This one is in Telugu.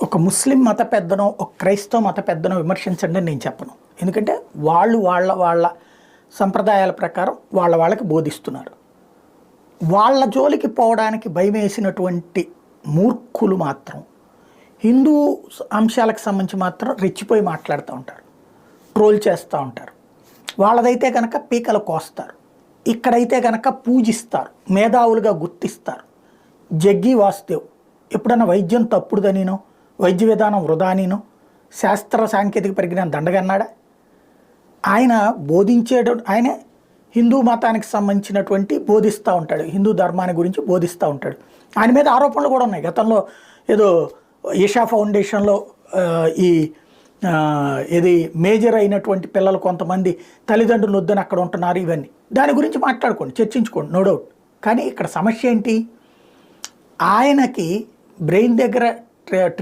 ఒక ముస్లిం మత పెద్దనో ఒక క్రైస్తవ మత పెద్దనో విమర్శించండి అని నేను చెప్పను. ఎందుకంటే వాళ్ళు వాళ్ళ సంప్రదాయాల ప్రకారం వాళ్ళకి బోధిస్తున్నారు. వాళ్ళ జోలికి పోవడానికి భయమేసినటువంటి మూర్ఖులు మాత్రం హిందూ అంశాలకు సంబంధించి మాత్రం రెచ్చిపోయి మాట్లాడుతూ ఉంటారు, ట్రోల్ చేస్తూ ఉంటారు. వాళ్ళదైతే కనుక పీకలు కోస్తారు, ఇక్కడైతే కనుక పూజిస్తారు, మేధావులుగా గుర్తిస్తారు. జగ్గి వాసుదేవ్ ఎప్పుడన్నా వైద్యం తప్పుడుదనినో వైద్య విధానం వృధానినో శాస్త్ర సాంకేతిక పరిజ్ఞానం దండగన్నాడా? ఆయన ఆయన హిందూ మతానికి సంబంధించినటువంటి బోధిస్తూ ఉంటాడు, హిందూ ధర్మాన్ని గురించి బోధిస్తూ ఉంటాడు. ఆయన మీద ఆరోపణలు కూడా ఉన్నాయి. గతంలో ఏదో ఈషా ఫౌండేషన్లో ఇది మేజర్ అయినటువంటి పిల్లలు కొంతమంది తల్లిదండ్రులు వద్దని అక్కడ ఉంటున్నారు, ఇవన్నీ దాని గురించి మాట్లాడుకోండి, చర్చించుకోండి, నో డౌట్. కానీ ఇక్కడ సమస్య ఏంటి? ఆయనకి బ్రెయిన్ దగ్గర ట్రీట్